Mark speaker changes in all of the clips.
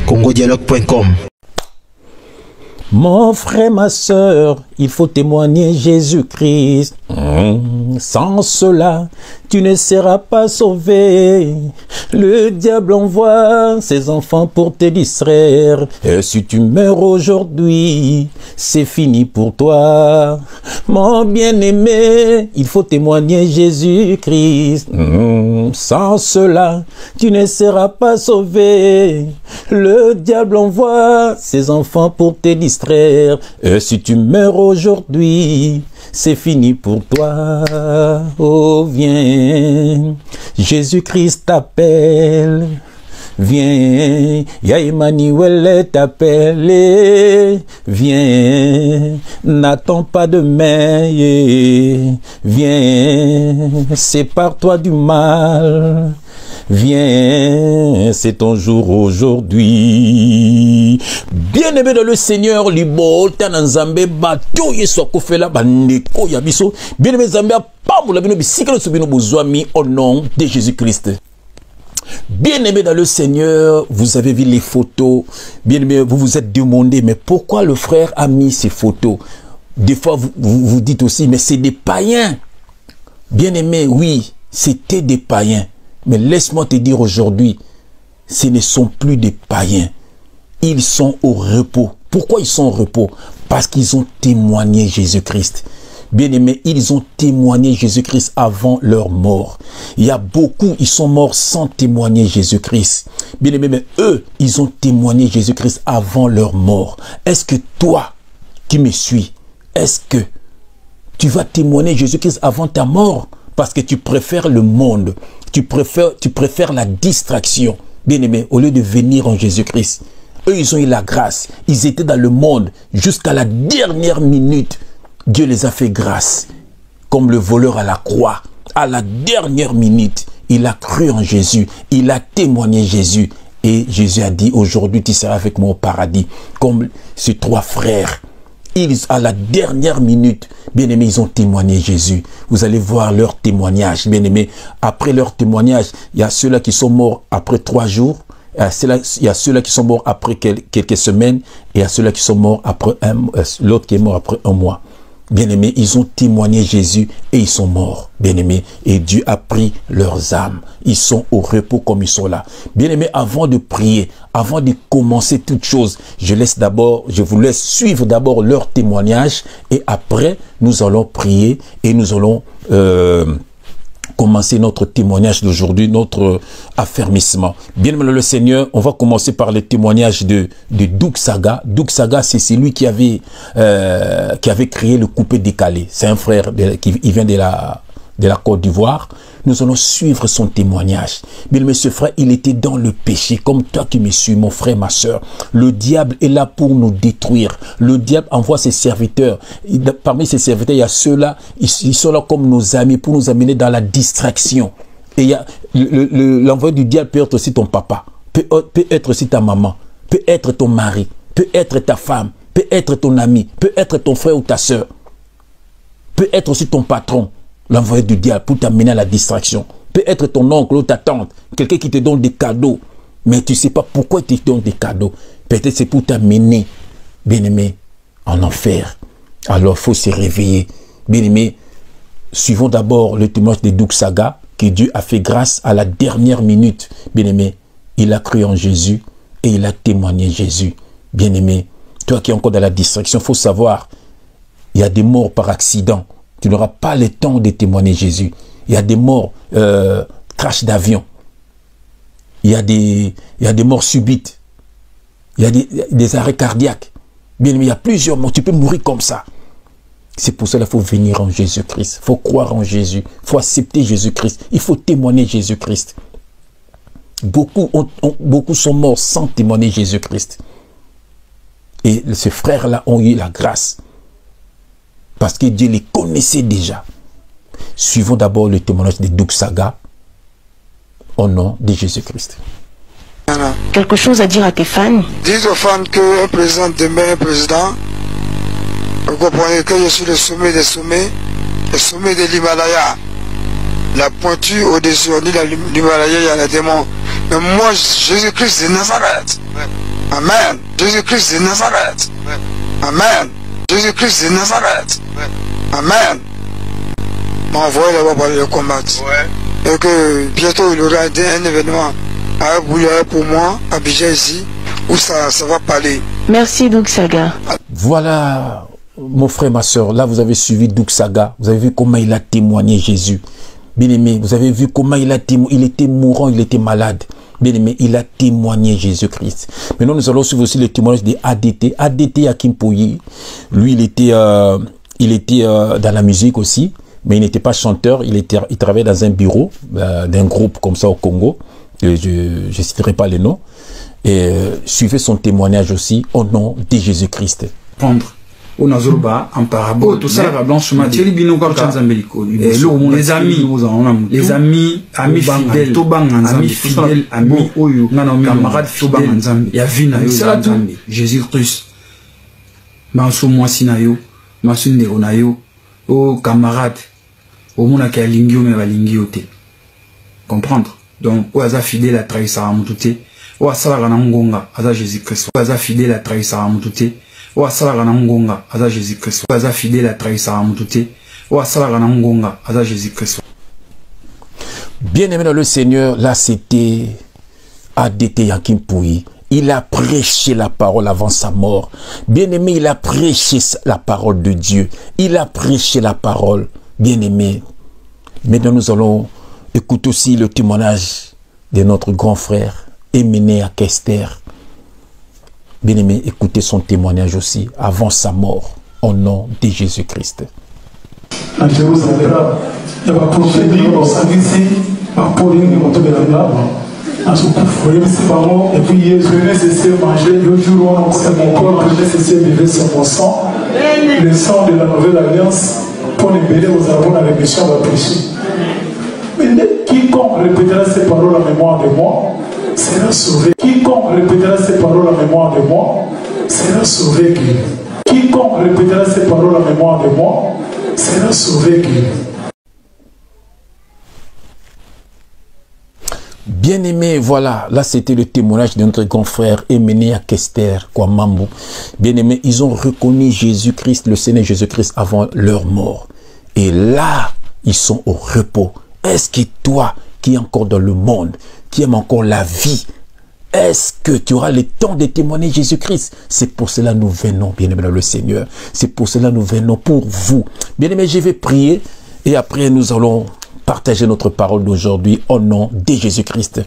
Speaker 1: congodialogue.com.
Speaker 2: Mon frère, ma soeur, il faut témoigner Jésus-Christ. Sans cela, tu ne seras pas sauvé. Le diable envoie ses enfants pour te distraire. Et si tu meurs aujourd'hui, c'est fini pour toi. Mon bien-aimé, il faut témoigner Jésus-Christ. Sans cela, tu ne seras pas sauvé. Le diable envoie ses enfants pour te distraire. Et si tu meurs aujourd'hui, c'est fini pour toi. Oh, viens, Jésus-Christ t'appelle. Viens, Yah Emmanuel t'appelle. Viens, n'attends pas demain. Viens, sépare-toi du mal. Viens, c'est ton jour aujourd'hui. Bien-aimé dans le Seigneur, libo tananzambe bato yesokofela bandeko yabiso. Bien-aimé Zambé pamula bino bisikelo subino bozwami au nom de Jésus-Christ. Bien-aimé dans le Seigneur, vous avez vu les photos. Bien-aimé, vous vous êtes demandé, mais pourquoi le frère a mis ces photos? Des fois, vous dites aussi, mais c'est des païens. Bien-aimé, oui, c'était des païens. Mais laisse-moi te dire aujourd'hui, ce ne sont plus des païens. Ils sont au repos. Pourquoi ils sont au repos? Parce qu'ils ont témoigné Jésus-Christ. Bien-aimés, ils ont témoigné Jésus-Christ avant leur mort. Il y a beaucoup, ils sont morts sans témoigner Jésus-Christ. Bien-aimés, mais eux, ils ont témoigné Jésus-Christ avant leur mort. Est-ce que toi, qui me suis, est-ce que tu vas témoigner Jésus-Christ avant ta mort? Parce que tu préfères le monde, tu préfères la distraction. Bien-aimés, au lieu de venir en Jésus-Christ, eux, ils ont eu la grâce. Ils étaient dans le monde jusqu'à la dernière minute. Dieu les a fait grâce, comme le voleur à la croix. À la dernière minute, il a cru en Jésus, il a témoigné Jésus. Et Jésus a dit, aujourd'hui tu seras avec moi au paradis. Comme ces trois frères, à la dernière minute, bien aimés, ils ont témoigné Jésus. Vous allez voir leur témoignage, bien aimés. Après leur témoignage, il y a ceux-là qui sont morts après 3 jours. Il y a ceux-là qui sont morts après quelques semaines. Et il y a ceux-là qui sont morts après l'autre qui est mort après 1 mois. Bien-aimés, ils ont témoigné Jésus et ils sont morts, bien-aimés, et Dieu a pris leurs âmes. Ils sont au repos comme ils sont là. Bien-aimés, avant de prier, avant de commencer toute chose, je vous laisse suivre d'abord leur témoignage et après, nous allons prier et nous allons commencer notre témoignage d'aujourd'hui, notre affermissement. Bien aimé le Seigneur, on va commencer par le témoignage de Doug Saga. Doug Saga, c'est celui qui avait créé le coupé décalé. C'est un frère qui vient de la Côte d'Ivoire. Nous allons suivre son témoignage. Bien aimé, ce frère, il était dans le péché, comme toi qui me suis, mon frère, ma soeur. Le diable est là pour nous détruire. Le diable envoie ses serviteurs. Parmi ses serviteurs, il y a ceux-là, ils sont là comme nos amis pour nous amener dans la distraction. Et il y a l'envoi du diable peut être aussi ton papa, peut être aussi ta maman, peut être ton mari, peut être ta femme, peut être ton ami, peut être ton frère ou ta soeur, peut être aussi ton patron. L'envoyé du diable pour t'amener à la distraction. Peut être ton oncle ou ta tante, quelqu'un qui te donne des cadeaux, mais tu ne sais pas pourquoi il te donne des cadeaux. Peut-être c'est pour t'amener, bien-aimé, en enfer. Alors il faut se réveiller. Bien-aimé, suivons d'abord le témoignage de Doug Saga, que Dieu a fait grâce à la dernière minute. Bien-aimé, il a cru en Jésus et il a témoigné Jésus. Bien-aimé, toi qui es encore dans la distraction, il faut savoir, il y a des morts par accident. Tu n'auras pas le temps de témoigner Jésus. Il y a des morts, crash d'avion. Il y a des morts subites. Il y a des arrêts cardiaques. Bien aimé, il y a plusieurs morts. Tu peux mourir comme ça. C'est pour cela qu'il faut venir en Jésus-Christ. Il faut croire en Jésus. Il faut accepter Jésus-Christ. Il faut témoigner Jésus-Christ. Beaucoup sont morts sans témoigner Jésus-Christ. Et ces frères-là ont eu la grâce. Parce que Dieu les connaissait déjà. Suivons d'abord le témoignage de Doug Saga au nom de Jésus-Christ.
Speaker 3: Quelque chose à dire à tes fans?
Speaker 4: Dis aux fans qu'un président demeure un président. Vous comprenez que je suis le sommet des sommets, le sommet de l'Himalaya. La pointure au-dessus, on dit l'Himalaya, il y a les démons Mais moi, Jésus-Christ de Nazareth. Amen. Jésus-Christ de Nazareth. Amen. Jésus-Christ de Nazareth. Amen. M'a envoyé là-bas pour aller le combattre. Et que bientôt il y aura un événement à Bouillard pour moi, à Abidjan ici, où ça va parler.
Speaker 3: Merci Doug Saga.
Speaker 2: Voilà, mon frère, ma soeur, là vous avez suivi Doug Saga, vous avez vu comment il a témoigné Jésus. Bien aimé, vous avez vu comment il a témoigné, il était mourant, il était malade. Bien aimé, il a témoigné Jésus-Christ. Maintenant, nous allons suivre aussi le témoignage de ADT. ADT Hakim Pouyi, lui, il était dans la musique aussi, mais il n'était pas chanteur, il travaillait dans un bureau d'un groupe comme ça au Congo. Je ne citerai pas les noms. Et suivez son témoignage aussi au nom de Jésus-Christ.
Speaker 1: Prendre au Nazoroba en parabole tout ça la blanchiment les amis fidèles amis oyo camarades fidèles ya vie na yo Jésus-Christ manso mwasi na yo manso ndeko na yo o camarade au mona ka lingio me balingi yo te comprendre donc o aza fidèle à trahir à mututé o asala na ngonga aza Jésus-Christ o aza fidèle à trahir à mututé o asala na ngonga aza Jésus-Christ o aza fidèle à trahir à mututé o asala na ngonga aza Jésus-Christ.
Speaker 2: Bien aimé dans le Seigneur, là c'était ADT Hakim Pouyi. Il a prêché la parole avant sa mort. Bien aimé, il a prêché la parole de Dieu. Il a prêché la parole. Bien aimé. Maintenant nous allons écouter aussi le témoignage de notre grand frère Emené Akester. Bien aimé, écoutez son témoignage aussi avant sa mort au nom de Jésus-Christ.
Speaker 5: À Jérusalem, il y a un prophète qui a dit Apolline de monter de la lave. À ce coup, il faut et puis je vais cesser de manger. Le jour où c'est mon corps que j'ai cessé de vivre sur mon sang, le sang de la nouvelle alliance, pour les béder aux arbres dans les méchants va pécher. Mais quiconque répétera ces paroles en mémoire de moi sera sauvé. Quiconque répétera ces paroles en mémoire de moi sera sauvé. Quiconque répétera ces paroles en mémoire de moi sera sauvé.
Speaker 2: Bien aimé, voilà, là c'était le témoignage de notre grand frère Emené Akester Kwamambu. Bien aimé, ils ont reconnu Jésus-Christ, le Seigneur Jésus-Christ avant leur mort. Et là, ils sont au repos. Est-ce que toi, qui es encore dans le monde, qui aimes encore la vie, est-ce que tu auras le temps de témoigner Jésus-Christ? C'est pour cela que nous venons, bien aimé dans le Seigneur. C'est pour cela que nous venons pour vous. Bien aimé, je vais prier et après nous allons partager notre parole d'aujourd'hui au nom de Jésus-Christ.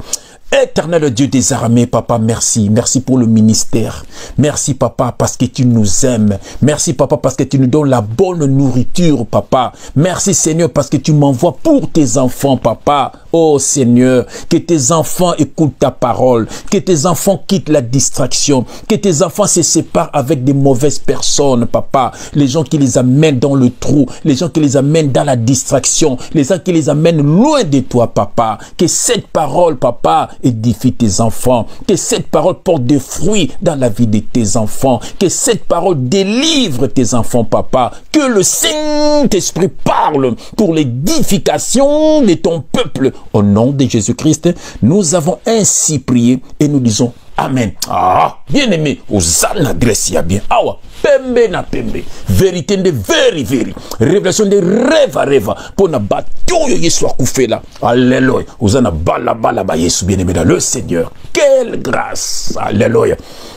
Speaker 2: Éternel Dieu des armées, Papa, merci. Merci pour le ministère. Merci, Papa, parce que tu nous aimes. Merci, Papa, parce que tu nous donnes la bonne nourriture, Papa. Merci, Seigneur, parce que tu m'envoies pour tes enfants, Papa. Oh, Seigneur, que tes enfants écoutent ta parole. Que tes enfants quittent la distraction. Que tes enfants se séparent avec des mauvaises personnes, Papa. Les gens qui les amènent dans le trou. Les gens qui les amènent dans la distraction. Les gens qui les amènent loin de toi, Papa. Que cette parole, Papa, édifie tes enfants, que cette parole porte des fruits dans la vie de tes enfants, que cette parole délivre tes enfants, Papa, que le Saint-Esprit parle pour l'édification de ton peuple. Au nom de Jésus-Christ, nous avons ainsi prié et nous disons Amen. Ah, bien aimé, Hosanna Grecia bien. Awa, pembe na pembe. Vérité de very. Révélation de reva. Pour na bateau Yesu akufela. Alléluia. Hosanna bala ba Yesu bien aimé dans le Seigneur. Quelle grâce. Alléluia.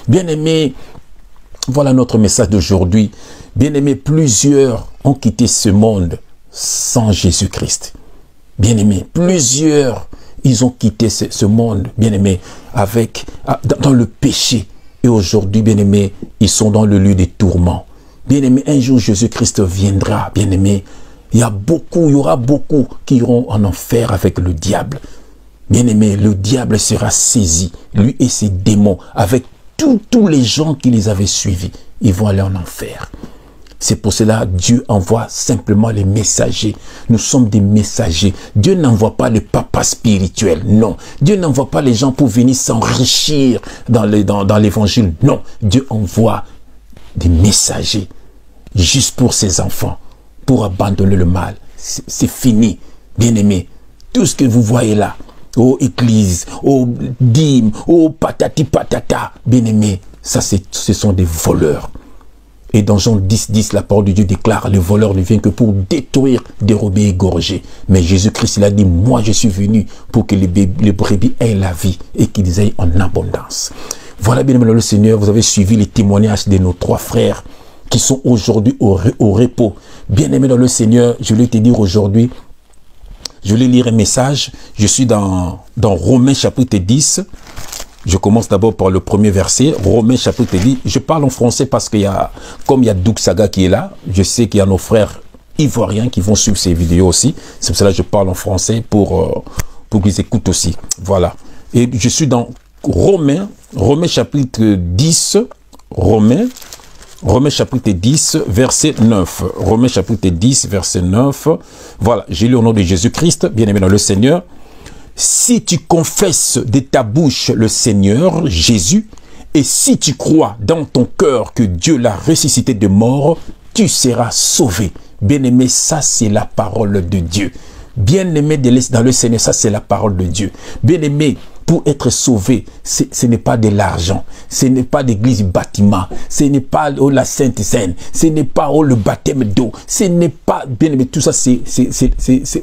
Speaker 2: Bien aimé, voilà notre message d'aujourd'hui. Bien aimé, plusieurs ont quitté ce monde sans Jésus-Christ. Bien aimé, plusieurs ils ont quitté ce monde, bien-aimé, dans le péché. Et aujourd'hui, bien-aimé, ils sont dans le lieu des tourments. Bien-aimé, un jour, Jésus-Christ viendra, bien-aimé. Il y aura beaucoup qui iront en enfer avec le diable. Bien-aimé, le diable sera saisi, lui et ses démons, avec tous les gens qui les avaient suivis. Ils vont aller en enfer. C'est pour cela que Dieu envoie simplement les messagers. Nous sommes des messagers. Dieu n'envoie pas les papas spirituels. Non. Dieu n'envoie pas les gens pour venir s'enrichir dans l'évangile. Non. Dieu envoie des messagers juste pour ses enfants, pour abandonner le mal. C'est fini. Bien-aimés, tout ce que vous voyez là, oh église, oh dîme, oh patati patata. Bien-aimé, ça ce sont des voleurs. Et dans Jean 10, la parole de Dieu déclare, le voleur ne vient que pour détruire, dérober, égorger. Mais Jésus-Christ, il a dit, moi je suis venu pour que les brebis aient la vie et qu'ils aient en abondance. Voilà, bien-aimé dans le Seigneur, vous avez suivi les témoignages de nos 3 frères qui sont aujourd'hui au repos. Bien-aimé dans le Seigneur, je vais te dire aujourd'hui, je vais lire un message. Je suis dans Romains chapitre 10. Je commence d'abord par le premier verset, Romains chapitre 10. Je parle en français parce qu'il y a, comme il y a Doug Saga qui est là, je sais qu'il y a nos frères ivoiriens qui vont suivre ces vidéos aussi. C'est pour cela que je parle en français pour qu'ils écoutent aussi. Voilà. Et je suis dans Romains chapitre 10, Romains chapitre 10, verset 9. Romains chapitre 10, verset 9. Voilà, j'ai lu au nom de Jésus-Christ, bien-aimé dans le Seigneur. Si tu confesses de ta bouche le Seigneur Jésus, et si tu crois dans ton cœur que Dieu l'a ressuscité de mort, tu seras sauvé. Bien-aimé, ça c'est la parole de Dieu. Bien-aimé dans le Seigneur, ça c'est la parole de Dieu. Bien-aimé, pour être sauvé, ce n'est pas de l'argent, ce n'est pas d'église bâtiment, ce n'est pas la Sainte Seine, ce n'est pas le baptême d'eau, ce n'est pas, bien-aimé, tout ça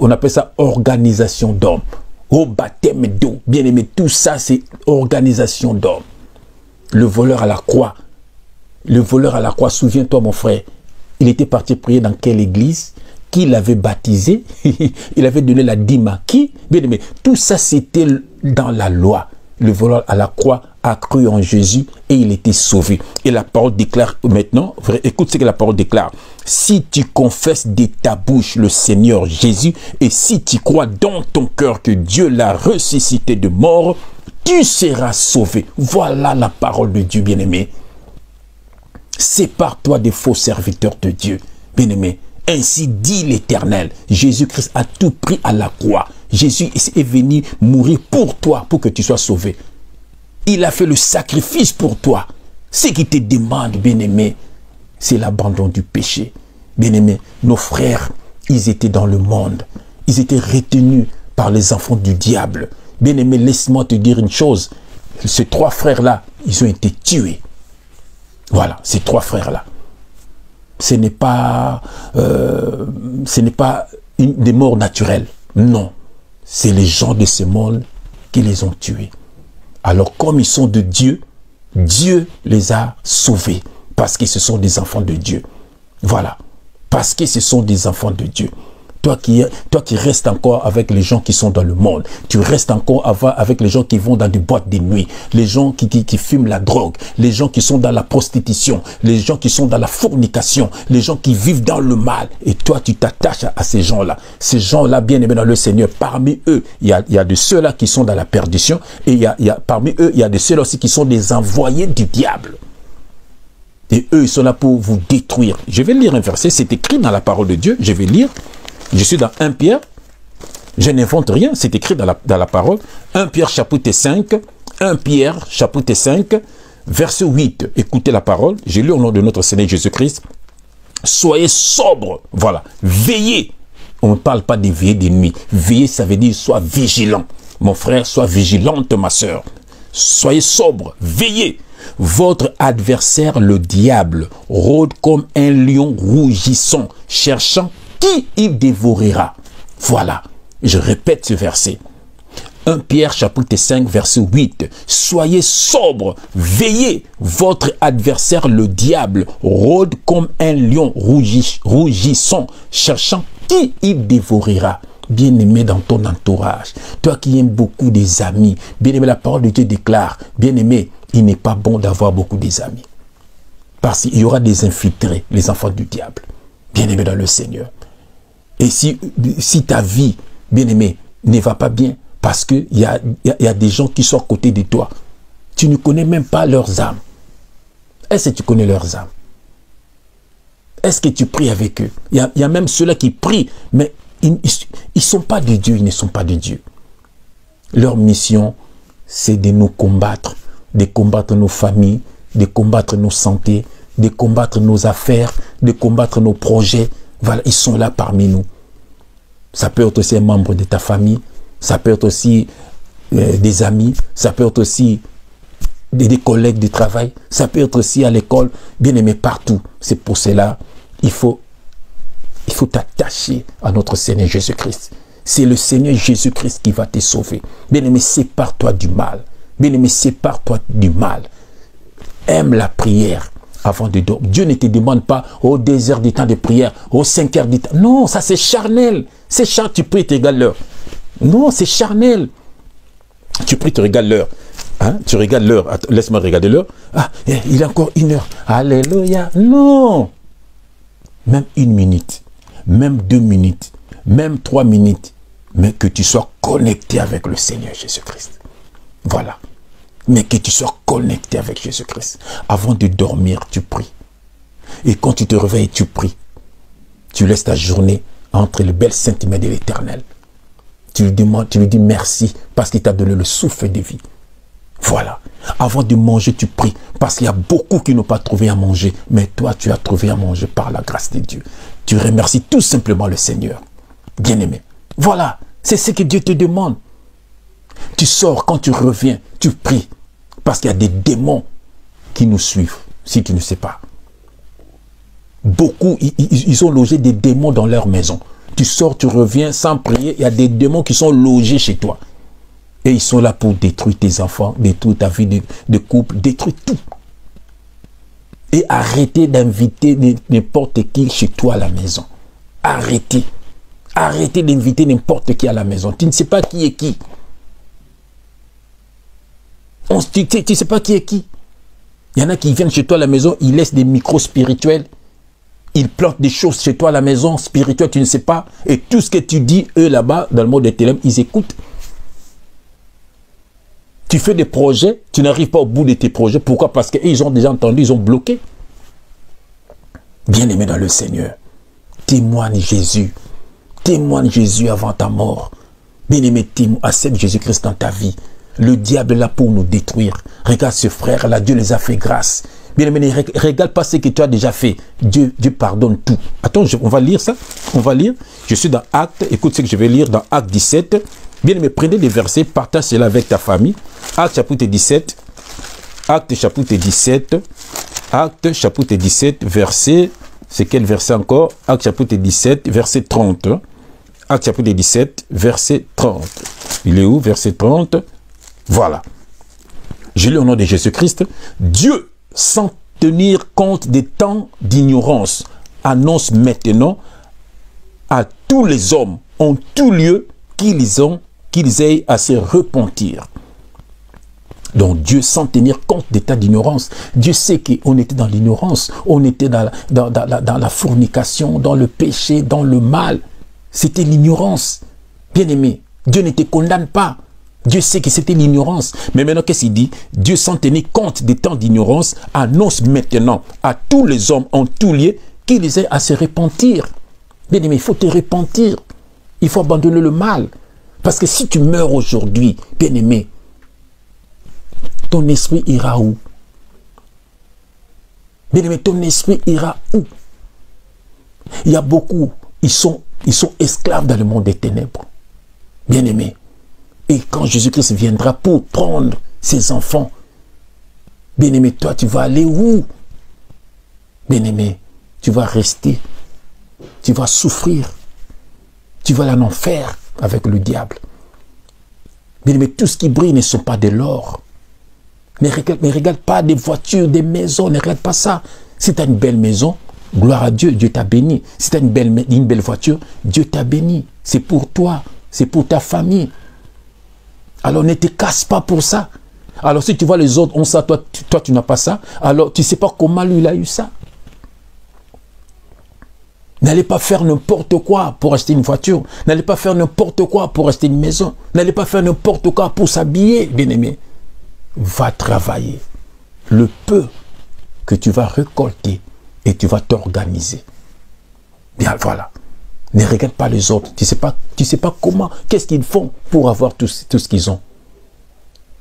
Speaker 2: on appelle ça organisation d'hommes. Au baptême d'eau, bien-aimé, tout ça c'est organisation d'hommes. Le voleur à la croix, souviens-toi mon frère, il était parti prier dans quelle église? Qui l'avait baptisé? Il avait donné la dîme à qui? Bien-aimé, tout ça c'était dans la loi. Le voleur à la croix a cru en Jésus et il était sauvé. Et la parole déclare maintenant, écoute ce que la parole déclare. Si tu confesses de ta bouche le Seigneur Jésus et si tu crois dans ton cœur que Dieu l'a ressuscité de mort, tu seras sauvé. Voilà la parole de Dieu, bien-aimé. Sépare-toi des faux serviteurs de Dieu, bien-aimé. Ainsi dit l'Éternel. Jésus-Christ a tout pris à la croix. Jésus est venu mourir pour toi, pour que tu sois sauvé. Il a fait le sacrifice pour toi. Ce qui te demande, bien-aimé, c'est l'abandon du péché. Bien-aimé, nos frères, ils étaient dans le monde. Ils étaient retenus par les enfants du diable. Bien-aimé, laisse-moi te dire une chose. Ces 3 frères-là, ils ont été tués. Voilà, ces 3 frères-là. Ce n'est pas des morts naturelles. Non. C'est les gens de ce monde qui les ont tués. Alors, comme ils sont de Dieu, Dieu les a sauvés. Parce que ce sont des enfants de Dieu. Voilà. Parce que ce sont des enfants de Dieu. Toi qui restes encore avec les gens qui sont dans le monde, tu restes encore avec les gens qui vont dans des boîtes de nuit, les gens qui fument la drogue, les gens qui sont dans la prostitution, les gens qui sont dans la fornication, les gens qui vivent dans le mal. Et toi, tu t'attaches à ces gens-là. Ces gens-là, bien aimés dans le Seigneur, parmi eux, il y a de ceux-là qui sont dans la perdition et parmi eux, il y a de ceux-là aussi qui sont des envoyés du diable. Et eux, ils sont là pour vous détruire. Je vais lire un verset, c'est écrit dans la parole de Dieu, je vais lire. Je suis dans 1 Pierre, je n'invente rien, c'est écrit dans la parole. 1 Pierre chapitre 5, 1 Pierre chapitre 5, verset 8. Écoutez la parole, j'ai lu au nom de notre Seigneur Jésus-Christ. Soyez sobres, voilà, veillez. On ne parle pas de veiller de nuit. Veiller, ça veut dire sois vigilant. Mon frère, sois vigilante, ma soeur. Soyez sobres, veillez. Votre adversaire, le diable, rôde comme un lion rougissant, cherchant qui il dévorera. Voilà, je répète ce verset. 1 Pierre chapitre 5 verset 8. Soyez sobres, veillez, votre adversaire le diable rôde comme un lion rougissant, cherchant qui il dévorera. Bien-aimé dans ton entourage, toi qui aimes beaucoup des amis, bien-aimé, la parole de Dieu déclare, bien-aimé, il n'est pas bon d'avoir beaucoup des amis. Parce qu'il y aura des infiltrés, les enfants du diable. Bien-aimé dans le Seigneur. Et si ta vie, bien-aimé, ne va pas bien, parce qu'il y a des gens qui sont à côté de toi, tu ne connais même pas leurs âmes. Est-ce que tu connais leurs âmes? Est-ce que tu pries avec eux? Il y a même ceux-là qui prient, mais ils ne sont pas de Dieu, ils ne sont pas de Dieu. Leur mission, c'est de nous combattre, de combattre nos familles, de combattre nos santé, de combattre nos affaires, de combattre nos projets. Voilà, ils sont là parmi nous. Ça peut être aussi un membre de ta famille, ça peut être aussi des amis, ça peut être aussi des collègues de travail, ça peut être aussi à l'école, bien aimé partout. C'est pour cela, il faut t'attacher à notre Seigneur Jésus-Christ. C'est le Seigneur Jésus-Christ qui va te sauver. Bien aimé, sépare-toi du mal. Bien aimé, sépare-toi du mal. Aime la prière avant de dormir. Dieu ne te demande pas aux 2 heures du temps de prière, aux 5 heures du temps. Non, ça c'est charnel. C'est charnel, tu pries, tu regardes l'heure. Non, c'est charnel. Tu pries, tu regardes l'heure. Hein? Tu regardes l'heure. Laisse-moi regarder l'heure. Ah, il est encore 1 heure. Alléluia. Non. Même 1 minute, même 2 minutes, même 3 minutes, mais que tu sois connecté avec le Seigneur Jésus-Christ. Voilà. Mais que tu sois connecté avec Jésus-Christ. Avant de dormir, tu pries. Et quand tu te réveilles, tu pries. Tu laisses ta journée entre les belles sentiments de l'Éternel. Tu lui demandes, tu lui dis merci parce qu'il t'a donné le souffle de vie. Voilà. Avant de manger, tu pries. Parce qu'il y a beaucoup qui n'ont pas trouvé à manger. Mais toi, tu as trouvé à manger par la grâce de Dieu. Tu remercies tout simplement le Seigneur. Bien-aimé. Voilà. C'est ce que Dieu te demande. Tu sors, quand tu reviens, tu pries. Parce qu'il y a des démons qui nous suivent. Si tu ne sais pas. Beaucoup, ils ont logé des démons dans leur maison. Tu sors, tu reviens sans prier. Il y a des démons qui sont logés chez toi. Et ils sont là pour détruire tes enfants, détruire ta vie de couple, détruire tout. Et arrêtez d'inviter n'importe qui chez toi à la maison. Arrêtez. Arrêtez d'inviter n'importe qui à la maison. Tu ne sais pas qui est qui. Tu ne sais pas qui est qui. Il y en a qui viennent chez toi à la maison, ils laissent des micros spirituels. Ils plantent des choses chez toi à la maison, spirituelles, tu ne sais pas. Et tout ce que tu dis, eux là-bas, dans le monde des télévisions, ils écoutent. Tu fais des projets, tu n'arrives pas au bout de tes projets. Pourquoi? Parce qu'ils ont déjà entendu, ils ont bloqué. Bien-aimé dans le Seigneur, témoigne Jésus. Témoigne Jésus avant ta mort. Bien-aimé, accepte Jésus-Christ dans ta vie. Le diable est là pour nous détruire. Regarde ce frère-là, Dieu les a fait grâce. Bien-aimé, ne regarde pas ce que tu as déjà fait. Dieu pardonne tout. Attends, on va lire ça. On va lire. Je suis dans Actes. Écoute ce que je vais lire dans Actes 17. Bien-aimé, prenez des versets, partage cela avec ta famille. Actes chapitre 17. Actes chapitre 17. Actes chapitre 17, verset. C'est quel verset encore? Actes chapitre 17, verset 30. Actes chapitre 17, verset 30. Il est où? Verset 30. Voilà. Je lis au nom de Jésus-Christ. Dieu, sans tenir compte des temps d'ignorance, annonce maintenant à tous les hommes, en tout lieu, qu'ils aient à se repentir. Donc Dieu, sans tenir compte des tas d'ignorance, Dieu sait qu'on était dans l'ignorance, on était dans la fornication, dans le péché, dans le mal. C'était l'ignorance. Bien-aimé, Dieu ne te condamne pas. Dieu sait que c'était l'ignorance. Mais maintenant, qu'est-ce qu'il dit? Dieu, sans tenir compte des temps d'ignorance, annonce maintenant à tous les hommes en tout lieu qu'ils aient à se repentir. Bien-aimé, il faut te repentir. Il faut abandonner le mal. Parce que si tu meurs aujourd'hui, bien-aimé, ton esprit ira où? Bien-aimé, ton esprit ira où? Il y a beaucoup, ils sont esclaves dans le monde des ténèbres. Bien-aimé. Et quand Jésus-Christ viendra pour prendre ses enfants, bien-aimé, toi, tu vas aller où? Bien-aimé, tu vas rester. Tu vas souffrir. Tu vas aller en enfer avec le diable. Bien-aimé, tout ce qui brille ne sont pas de l'or. Ne regarde pas des voitures, des maisons, ne regarde pas ça. Si tu as une belle maison, gloire à Dieu, Dieu t'a béni. Si tu as une belle voiture, Dieu t'a béni. C'est pour toi, c'est pour ta famille. Alors ne te casse pas pour ça. Alors si tu vois les autres ont ça, toi tu n'as pas ça, alors tu ne sais pas comment lui il a eu ça. N'allez pas faire n'importe quoi pour acheter une voiture. N'allez pas faire n'importe quoi pour acheter une maison. N'allez pas faire n'importe quoi pour s'habiller, bien-aimé. Va travailler. Le peu que tu vas récolter et tu vas t'organiser. Bien, voilà. Ne regarde pas les autres. Tu sais pas comment, qu'est-ce qu'ils font pour avoir tout ce qu'ils ont.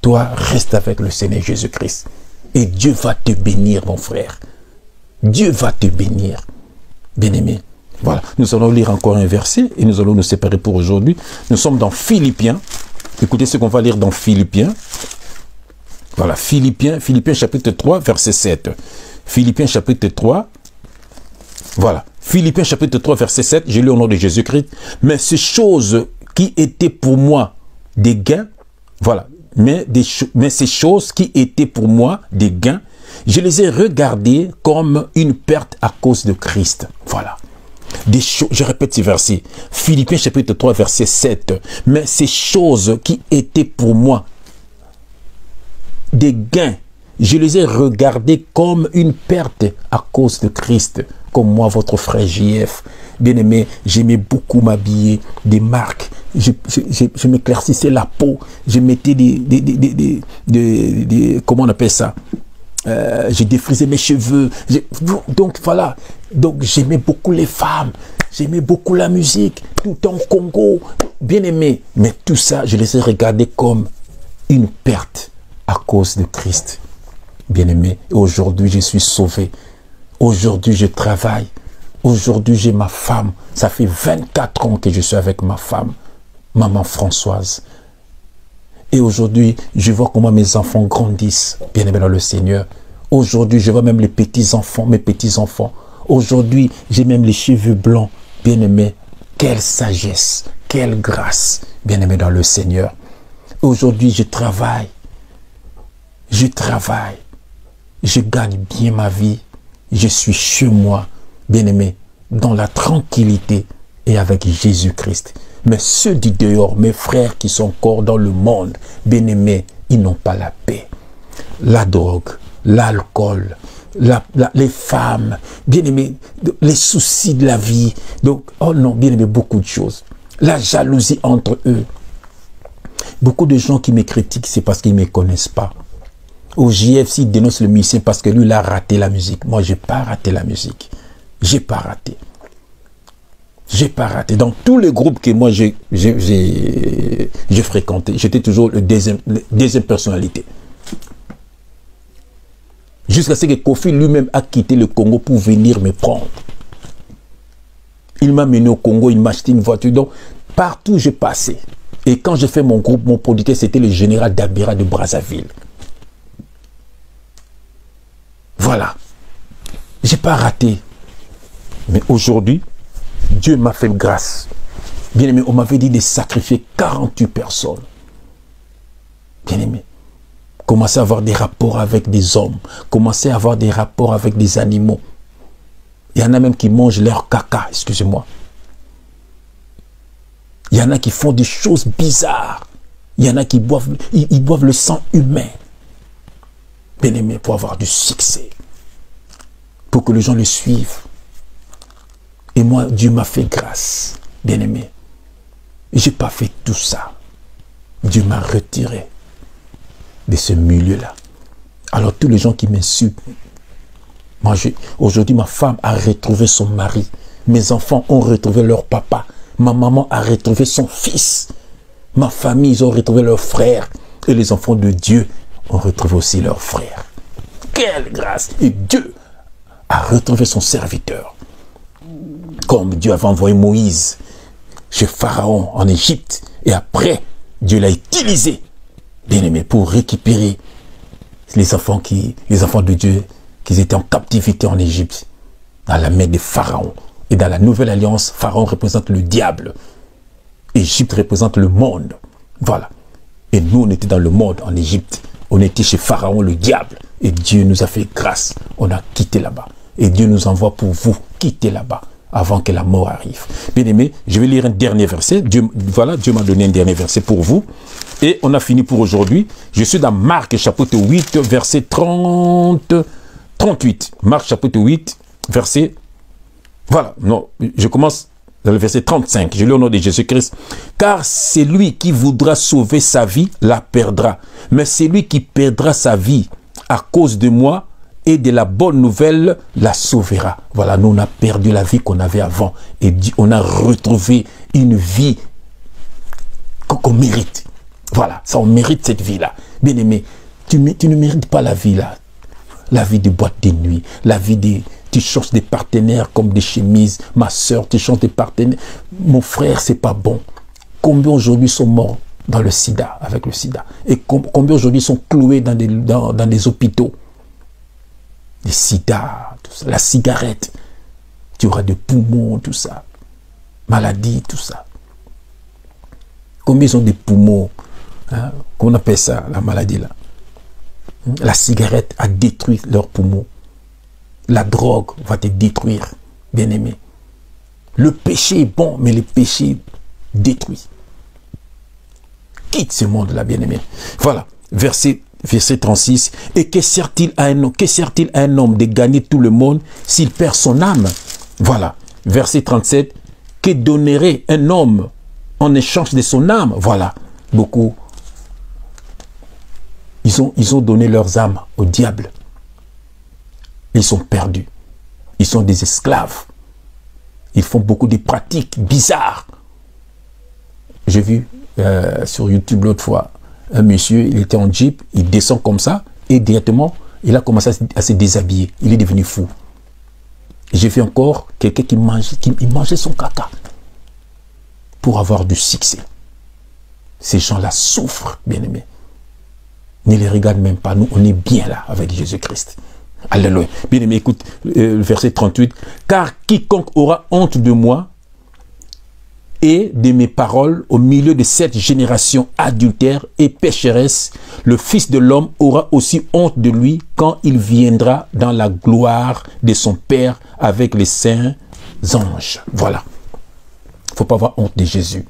Speaker 2: Toi, reste avec le Seigneur Jésus-Christ. Et Dieu va te bénir, mon frère. Dieu va te bénir. Bien-aimé. Voilà. Nous allons lire encore un verset et nous allons nous séparer pour aujourd'hui. Nous sommes dans Philippiens. Écoutez ce qu'on va lire dans Philippiens. Voilà, Philippiens chapitre 3, verset 7. Philippiens chapitre 3, voilà. Philippiens chapitre 3, verset 7, j'ai lu au nom de Jésus-Christ. Mais ces choses qui étaient pour moi des gains, voilà, mais ces choses qui étaient pour moi des gains, je les ai regardées comme une perte à cause de Christ. Voilà. Je répète ces versets. Philippiens chapitre 3, verset 7. Mais ces choses qui étaient pour moi des gains, je les ai regardées comme une perte à cause de Christ. Comme moi, votre frère JF, bien aimé, j'aimais beaucoup m'habiller, des marques, je m'éclaircissais la peau, je mettais comment on appelle ça, je défrisais mes cheveux, donc voilà, donc j'aimais beaucoup les femmes, j'aimais beaucoup la musique, tout en Congo, bien aimé, mais tout ça, je les ai regardés comme une perte à cause de Christ, bien aimé, et aujourd'hui je suis sauvé. Aujourd'hui, je travaille. Aujourd'hui, j'ai ma femme. Ça fait 24 ans que je suis avec ma femme, maman Françoise. Et aujourd'hui, je vois comment mes enfants grandissent, bien aimés dans le Seigneur. Aujourd'hui, je vois même les petits-enfants, mes petits-enfants. Aujourd'hui, j'ai même les cheveux blancs, bien aimés. Quelle sagesse, quelle grâce, bien aimés dans le Seigneur. Aujourd'hui, je travaille. Je travaille. Je gagne bien ma vie. Je suis chez moi, bien-aimé, dans la tranquillité et avec Jésus-Christ. Mais ceux du dehors, mes frères qui sont encore dans le monde, bien-aimés, ils n'ont pas la paix. La drogue, l'alcool, les femmes, bien-aimés, les soucis de la vie. Donc, oh non, bien-aimé, beaucoup de choses. La jalousie entre eux. Beaucoup de gens qui me critiquent, c'est parce qu'ils ne me connaissent pas. Au JFC, il dénonce le musicien parce que lui, il a raté la musique. Moi, je n'ai pas raté la musique. Je n'ai pas raté. Je n'ai pas raté. Dans tous les groupes que moi, j'ai fréquenté, j'étais toujours le deuxième personnalité. Jusqu'à ce que Kofi lui-même a quitté le Congo pour venir me prendre. Il m'a mené au Congo, il m'a acheté une voiture. Donc, partout, j'ai passé. Et quand j'ai fait mon groupe, mon producteur, c'était le général Dabira de Brazzaville. Voilà. Je n'ai pas raté. Mais aujourd'hui, Dieu m'a fait grâce. Bien aimé, on m'avait dit de sacrifier 48 personnes. Bien aimé. Commencer à avoir des rapports avec des hommes. Commencer à avoir des rapports avec des animaux. Il y en a même qui mangent leur caca, excusez-moi. Il y en a qui font des choses bizarres. Il y en a qui boivent, ils boivent le sang humain. Bien aimé, pour avoir du succès, pour que les gens le suivent. Et moi, Dieu m'a fait grâce, bien aimé. Je n'ai pas fait tout ça. Dieu m'a retiré de ce milieu-là. Alors tous les gens qui m'insultent, moi aujourd'hui ma femme a retrouvé son mari, mes enfants ont retrouvé leur papa, ma maman a retrouvé son fils, ma famille, ils ont retrouvé leur frère, et les enfants de Dieu ont retrouvé aussi leurs frères. Quelle grâce! Et Dieu a retrouvé son serviteur. Comme Dieu avait envoyé Moïse chez Pharaon en Égypte. Et après, Dieu l'a utilisé, bien aimé, pour récupérer les enfants de Dieu qui étaient en captivité en Égypte, dans la main de Pharaon. Et dans la nouvelle alliance, Pharaon représente le diable. Égypte représente le monde. Voilà. Et nous, on était dans le monde, en Égypte. On était chez Pharaon, le diable. Et Dieu nous a fait grâce. On a quitté là-bas. Et Dieu nous envoie pour vous quitter là-bas avant que la mort arrive. Bien aimé, je vais lire un dernier verset. Voilà, Dieu m'a donné un dernier verset pour vous. Et on a fini pour aujourd'hui. Je suis dans Marc chapitre 8, verset 38. Marc chapitre 8, verset... Voilà, non, je commence dans le verset 35. Je lis au nom de Jésus-Christ. Car celui qui voudra sauver sa vie la perdra. Mais celui qui perdra sa vie à cause de moi et de la bonne nouvelle la sauvera. Voilà, nous on a perdu la vie qu'on avait avant. Et on a retrouvé une vie qu'on mérite. Voilà, ça on mérite cette vie-là. Bien aimé, tu ne mérites pas la vie là. La vie de boîte de nuit, la vie de... Tu changes des partenaires comme des chemises. Ma soeur, tu changes des partenaires. Mon frère, c'est pas bon. Combien aujourd'hui sont morts dans le sida, avec le sida. Et combien aujourd'hui sont cloués dans des hôpitaux. Les sida, tout ça, la cigarette, tu auras des poumons, tout ça, maladie, tout ça. Combien ils ont des poumons, hein, qu'on appelle ça, la maladie là. La cigarette a détruit leurs poumons. La drogue va te détruire, bien-aimé. Le péché est bon, mais le péché détruit. Quitte ce monde-là, bien-aimé. Voilà, verset 36. Et que sert-il à un homme de gagner tout le monde s'il perd son âme? Voilà, verset 37. Que donnerait un homme en échange de son âme? Voilà, beaucoup. Ils ont donné leurs âmes au diable. Ils sont perdus. Ils sont des esclaves. Ils font beaucoup de pratiques bizarres. J'ai vu sur YouTube l'autre fois, un monsieur, il était en jeep, il descend comme ça, et directement, il a commencé à se déshabiller. Il est devenu fou. J'ai vu encore quelqu'un qui mangeait son caca pour avoir du succès. Ces gens-là souffrent, bien-aimés. Ne les regarde même pas. Nous, on est bien là avec Jésus-Christ. Alléluia. Bien-aimé, écoute, verset 38. Car quiconque aura honte de moi et de mes paroles au milieu de cette génération adultère et pécheresse, le Fils de l'homme aura aussi honte de lui quand il viendra dans la gloire de son Père avec les saints anges. Voilà. Il ne faut pas avoir honte de Jésus.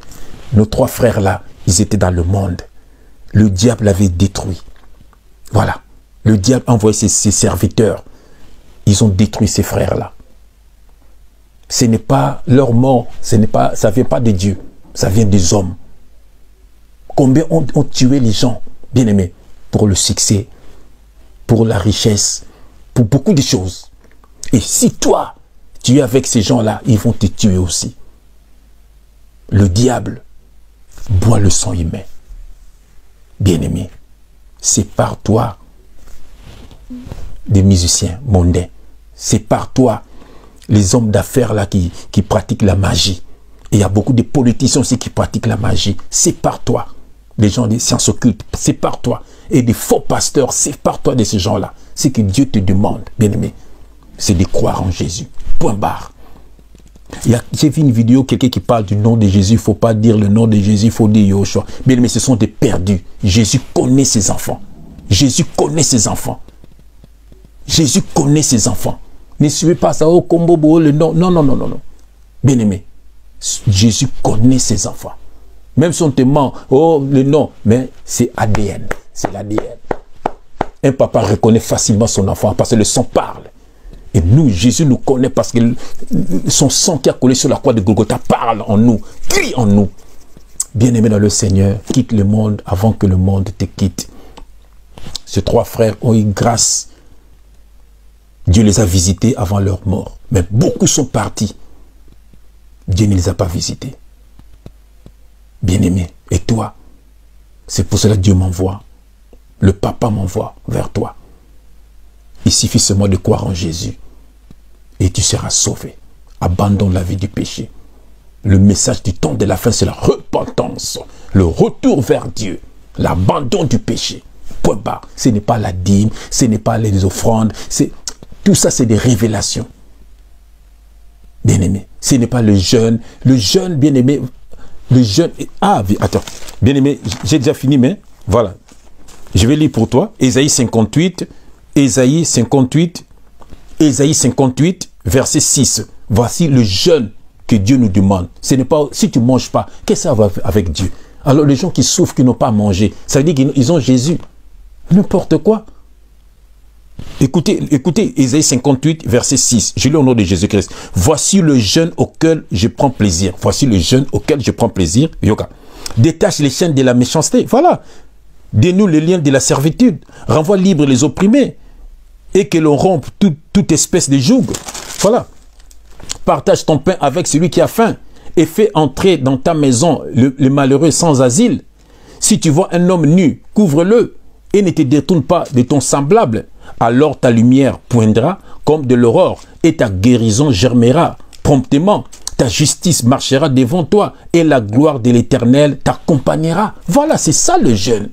Speaker 2: Nos trois frères là, ils étaient dans le monde. Le diable l'avait détruit. Voilà. Le diable a envoyé ses serviteurs. Ils ont détruit ces frères-là. Ce n'est pas leur mort, ça ne vient pas de Dieu, ça vient des hommes. Combien ont tué les gens, bien-aimés, pour le succès, pour la richesse, pour beaucoup de choses. Et si toi, tu es avec ces gens-là, ils vont te tuer aussi. Le diable boit le sang humain. Bien-aimé, sépare-toi des musiciens mondains. Sépare-toi les hommes d'affaires là qui pratiquent la magie. Et il y a beaucoup de politiciens aussi qui pratiquent la magie. Sépare-toi. Les gens des sciences occultes, sépare-toi. Et des faux pasteurs, sépare-toi de ces gens-là. Ce que Dieu te demande, bien-aimé, c'est de croire en Jésus. Point barre. J'ai vu une vidéo, quelqu'un qui parle du nom de Jésus. Il ne faut pas dire le nom de Jésus, il faut dire Yoshua. Bien-aimé, ce sont des perdus. Jésus connaît ses enfants. Jésus connaît ses enfants. Jésus connaît ses enfants. Ne suivez pas ça, oh, Kombobo, le nom. Non, non, non, non, non. Bien-aimé, Jésus connaît ses enfants. Même si on te ment, oh, le nom, mais c'est ADN. C'est l'ADN. Un papa reconnaît facilement son enfant parce que le sang parle. Et nous, Jésus nous connaît parce que son sang qui a collé sur la croix de Golgotha parle en nous, crie en nous. Bien-aimé dans le Seigneur, quitte le monde avant que le monde te quitte. Ces trois frères ont eu grâce. Dieu les a visités avant leur mort. Mais beaucoup sont partis. Dieu ne les a pas visités. Bien-aimé, et toi, c'est pour cela que Dieu m'envoie. Le papa m'envoie vers toi. Il suffit seulement de croire en Jésus. Et tu seras sauvé. Abandonne la vie du péché. Le message du temps de la fin, c'est la repentance. Le retour vers Dieu. L'abandon du péché. Point barre. Ce n'est pas la dîme. Ce n'est pas les offrandes. Tout ça, c'est des révélations. Bien-aimé. Ce n'est pas le jeûne. Le jeûne, bien-aimé. Le jeûne. Ah, attends. Bien-aimé, j'ai déjà fini, mais voilà. Je vais lire pour toi. Ésaïe 58. Ésaïe 58. Ésaïe 58, verset 6. Voici le jeûne que Dieu nous demande. Ce n'est pas si tu ne manges pas, qu'est-ce que ça va avec Dieu? Alors les gens qui souffrent, qui n'ont pas mangé, ça veut dire qu'ils ont Jésus. N'importe quoi. Écoutez, Ésaïe 58, verset 6. Je lis au nom de Jésus-Christ. Voici le jeûne auquel je prends plaisir. Voici le jeûne auquel je prends plaisir. Yoka. Détache les chaînes de la méchanceté. Voilà. Dénoue les liens de la servitude. Renvoie libre les opprimés. Et que l'on rompe toute espèce de joug. Voilà. Partage ton pain avec celui qui a faim. Et fais entrer dans ta maison le malheureux sans asile. Si tu vois un homme nu, couvre-le. Et ne te détourne pas de ton semblable. Alors ta lumière poindra comme de l'aurore. Et ta guérison germera promptement. ta justice marchera devant toi et la gloire de l'Éternel t'accompagnera. Voilà, c'est ça le jeûne.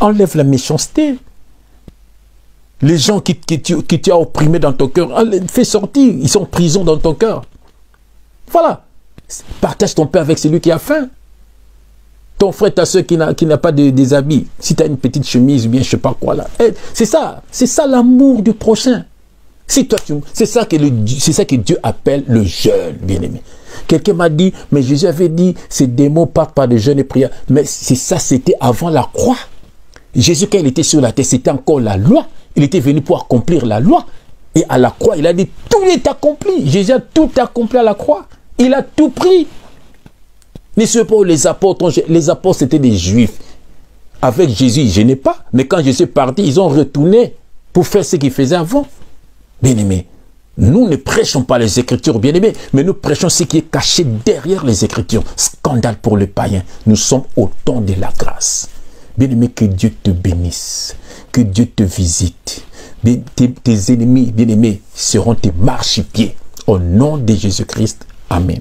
Speaker 2: Enlève la méchanceté. Les gens qui tu as opprimés dans ton cœur, fais sortir, ils sont en prison dans ton cœur. Voilà. Partage ton pain avec celui qui a faim. Ton frère, ta soeur qui n'a pas des habits. Si tu as une petite chemise ou bien je ne sais pas quoi là. C'est ça l'amour du prochain. Si toi, c'est ça que Dieu appelle le jeûne, bien-aimé. Quelqu'un m'a dit, mais Jésus avait dit, ces démons partent par de jeûne et prière. Mais c'est ça, c'était avant la croix. Jésus, quand il était sur la terre, c'était encore la loi. Il était venu pour accomplir la loi. Et à la croix, il a dit, tout est accompli. Jésus a tout accompli à la croix. Il a tout pris. Ne soyez pas les apôtres. Les apôtres, c'était des juifs. Avec Jésus, je n'ai pas. Mais quand Jésus est parti, ils ont retourné pour faire ce qu'ils faisaient avant. Bien-aimés, nous ne prêchons pas les Écritures, bien-aimés, mais nous prêchons ce qui est caché derrière les Écritures. Scandale pour les païens. Nous sommes au temps de la grâce. Bien-aimé, que Dieu te bénisse, que Dieu te visite. Tes ennemis, bien-aimés, seront tes marchepieds. Au nom de Jésus-Christ. Amen.